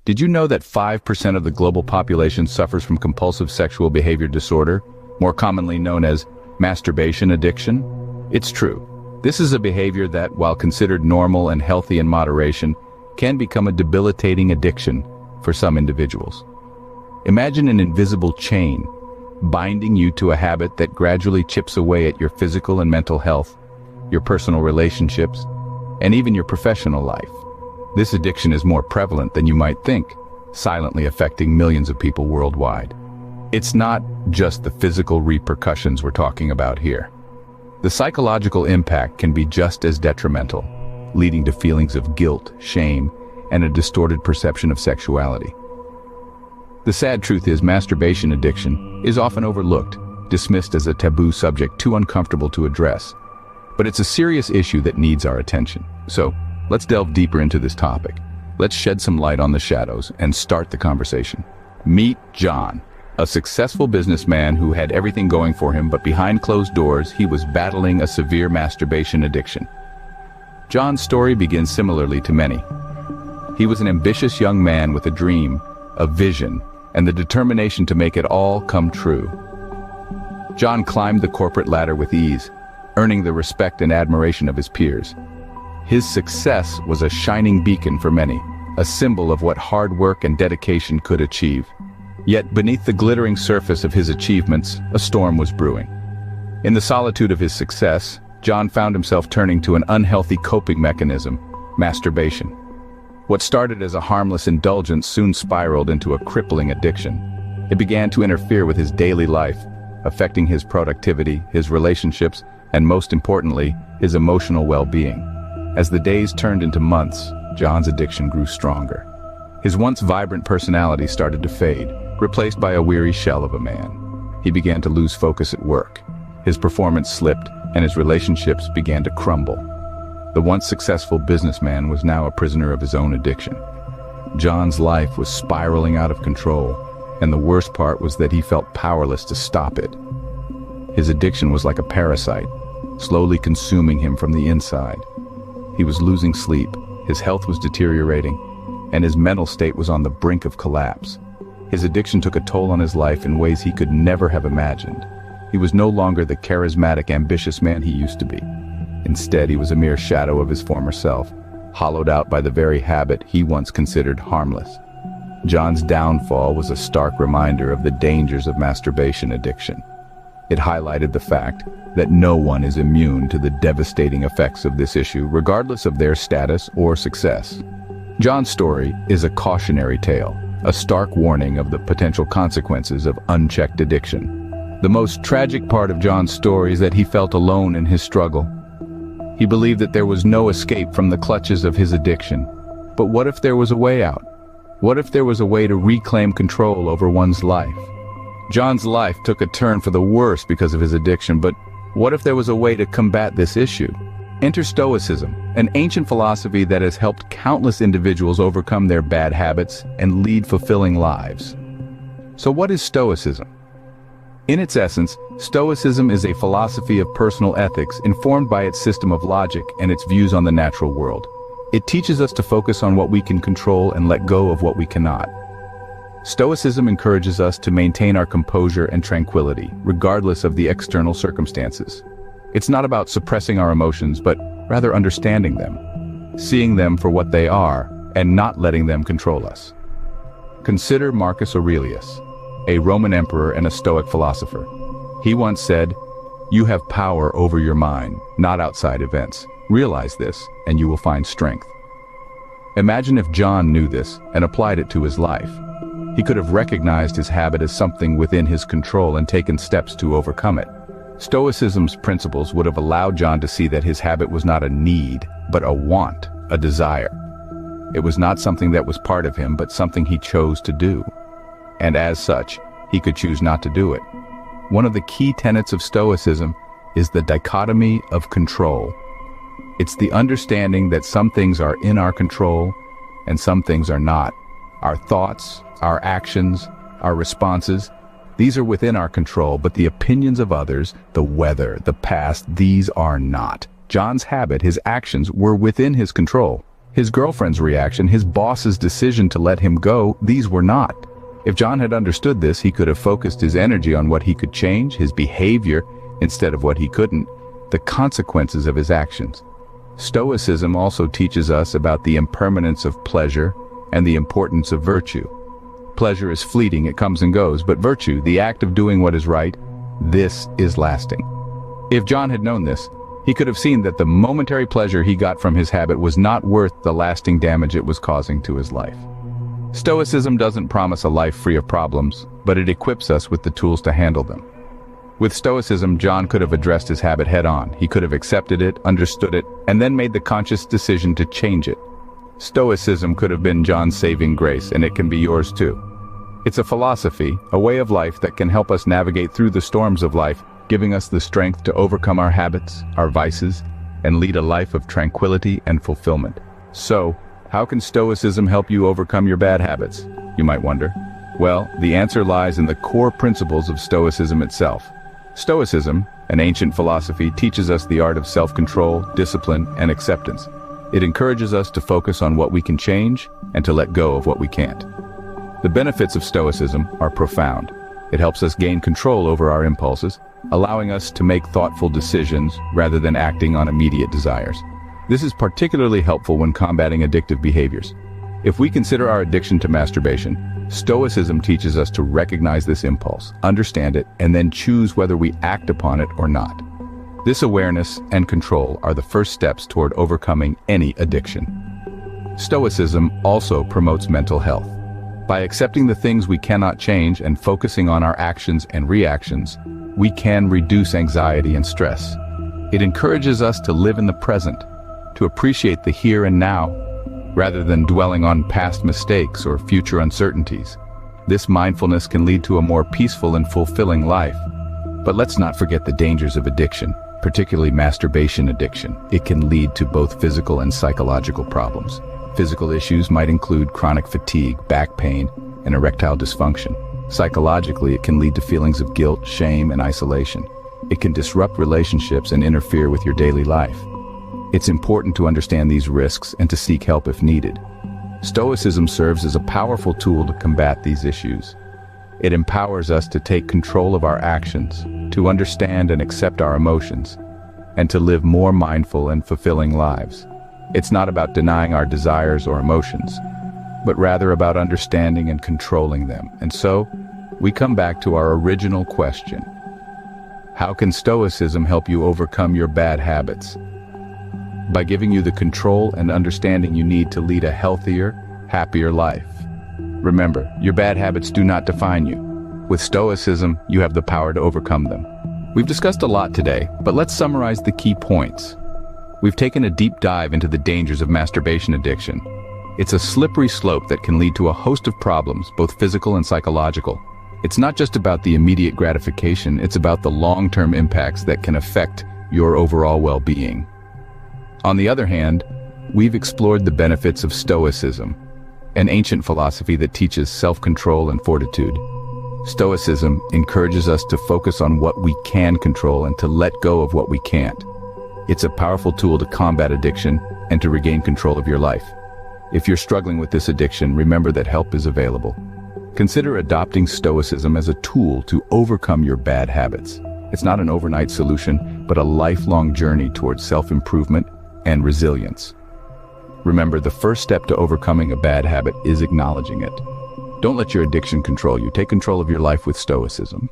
Did you know that 5% of the global population suffers from compulsive sexual behavior disorder, more commonly known as masturbation addiction? It's true. This is a behavior that, while considered normal and healthy in moderation, can become a debilitating addiction for some individuals. Imagine an invisible chain binding you to a habit that gradually chips away at your physical and mental health, your personal relationships, and even your professional life. This addiction is more prevalent than you might think, silently affecting millions of people worldwide. It's not just the physical repercussions we're talking about here. The psychological impact can be just as detrimental, leading to feelings of guilt, shame, and a distorted perception of sexuality. The sad truth is, masturbation addiction is often overlooked, dismissed as a taboo subject too uncomfortable to address. But it's a serious issue that needs our attention. So, let's delve deeper into this topic. Let's shed some light on the shadows and start the conversation. Meet John, a successful businessman who had everything going for him, but behind closed doors, he was battling a severe masturbation addiction. John's story begins similarly to many. He was an ambitious young man with a dream, a vision, and the determination to make it all come true. John climbed the corporate ladder with ease, earning the respect and admiration of his peers. His success was a shining beacon for many, a symbol of what hard work and dedication could achieve. Yet beneath the glittering surface of his achievements, a storm was brewing. In the solitude of his success, John found himself turning to an unhealthy coping mechanism, masturbation. What started as a harmless indulgence soon spiraled into a crippling addiction. It began to interfere with his daily life, affecting his productivity, his relationships, and most importantly, his emotional well-being. As the days turned into months, John's addiction grew stronger. His once vibrant personality started to fade, replaced by a weary shell of a man. He began to lose focus at work. His performance slipped, and his relationships began to crumble. The once successful businessman was now a prisoner of his own addiction. John's life was spiraling out of control, and the worst part was that he felt powerless to stop it. His addiction was like a parasite, slowly consuming him from the inside. He was losing sleep, his health was deteriorating, and his mental state was on the brink of collapse. His addiction took a toll on his life in ways he could never have imagined. He was no longer the charismatic, ambitious man he used to be. Instead, he was a mere shadow of his former self, hollowed out by the very habit he once considered harmless. John's downfall was a stark reminder of the dangers of masturbation addiction. It highlighted the fact that no one is immune to the devastating effects of this issue, regardless of their status or success. John's story is a cautionary tale, a stark warning of the potential consequences of unchecked addiction. The most tragic part of John's story is that he felt alone in his struggle. He believed that there was no escape from the clutches of his addiction. But what if there was a way out? What if there was a way to reclaim control over one's life? John's life took a turn for the worse because of his addiction, but what if there was a way to combat this issue? Enter Stoicism, an ancient philosophy that has helped countless individuals overcome their bad habits and lead fulfilling lives. So what is Stoicism? In its essence, Stoicism is a philosophy of personal ethics informed by its system of logic and its views on the natural world. It teaches us to focus on what we can control and let go of what we cannot. Stoicism encourages us to maintain our composure and tranquility, regardless of the external circumstances. It's not about suppressing our emotions, but rather understanding them, seeing them for what they are, and not letting them control us. Consider Marcus Aurelius, a Roman emperor and a Stoic philosopher. He once said, "You have power over your mind, not outside events. Realize this, and you will find strength." Imagine if John knew this and applied it to his life. He could have recognized his habit as something within his control and taken steps to overcome it. Stoicism's principles would have allowed John to see that his habit was not a need, but a want, a desire. It was not something that was part of him, but something he chose to do. And as such, he could choose not to do it. One of the key tenets of Stoicism is the dichotomy of control. It's the understanding that some things are in our control and some things are not. Our thoughts, our actions, our responses, these are within our control, but the opinions of others, the weather, the past, these are not. John's habit, his actions, were within his control. His girlfriend's reaction, his boss's decision to let him go, these were not. If John had understood this, he could have focused his energy on what he could change, his behavior, instead of what he couldn't, the consequences of his actions. Stoicism also teaches us about the impermanence of pleasure and the importance of virtue. Pleasure is fleeting, it comes and goes, but virtue, the act of doing what is right, this is lasting. If John had known this, he could have seen that the momentary pleasure he got from his habit was not worth the lasting damage it was causing to his life. Stoicism doesn't promise a life free of problems, but it equips us with the tools to handle them. With Stoicism, John could have addressed his habit head-on. He could have accepted it, understood it, and then made the conscious decision to change it. Stoicism could have been John's saving grace, and it can be yours too. It's a philosophy, a way of life that can help us navigate through the storms of life, giving us the strength to overcome our habits, our vices, and lead a life of tranquility and fulfillment. So, how can Stoicism help you overcome your bad habits, you might wonder? Well, the answer lies in the core principles of Stoicism itself. Stoicism, an ancient philosophy, teaches us the art of self-control, discipline, and acceptance. It encourages us to focus on what we can change and to let go of what we can't. The benefits of Stoicism are profound. It helps us gain control over our impulses, allowing us to make thoughtful decisions rather than acting on immediate desires. This is particularly helpful when combating addictive behaviors. If we consider our addiction to masturbation, Stoicism teaches us to recognize this impulse, understand it, and then choose whether we act upon it or not. This awareness and control are the first steps toward overcoming any addiction. Stoicism also promotes mental health. By accepting the things we cannot change and focusing on our actions and reactions, we can reduce anxiety and stress. It encourages us to live in the present, to appreciate the here and now, rather than dwelling on past mistakes or future uncertainties. This mindfulness can lead to a more peaceful and fulfilling life. But let's not forget the dangers of addiction, particularly masturbation addiction. It can lead to both physical and psychological problems. Physical issues might include chronic fatigue, back pain, and erectile dysfunction. Psychologically, it can lead to feelings of guilt, shame, and isolation. It can disrupt relationships and interfere with your daily life. It's important to understand these risks and to seek help if needed. Stoicism serves as a powerful tool to combat these issues. It empowers us to take control of our actions, to understand and accept our emotions, and to live more mindful and fulfilling lives. It's not about denying our desires or emotions, but rather about understanding and controlling them. And so, we come back to our original question. How can Stoicism help you overcome your bad habits? By giving you the control and understanding you need to lead a healthier, happier life. Remember, your bad habits do not define you. With Stoicism, you have the power to overcome them. We've discussed a lot today, but let's summarize the key points. We've taken a deep dive into the dangers of masturbation addiction. It's a slippery slope that can lead to a host of problems, both physical and psychological. It's not just about the immediate gratification, it's about the long-term impacts that can affect your overall well-being. On the other hand, we've explored the benefits of Stoicism, an ancient philosophy that teaches self-control and fortitude. Stoicism encourages us to focus on what we can control and to let go of what we can't. It's a powerful tool to combat addiction and to regain control of your life. If you're struggling with this addiction, remember that help is available. Consider adopting Stoicism as a tool to overcome your bad habits. It's not an overnight solution, but a lifelong journey towards self-improvement and resilience. Remember, the first step to overcoming a bad habit is acknowledging it. Don't let your addiction control you. Take control of your life with Stoicism.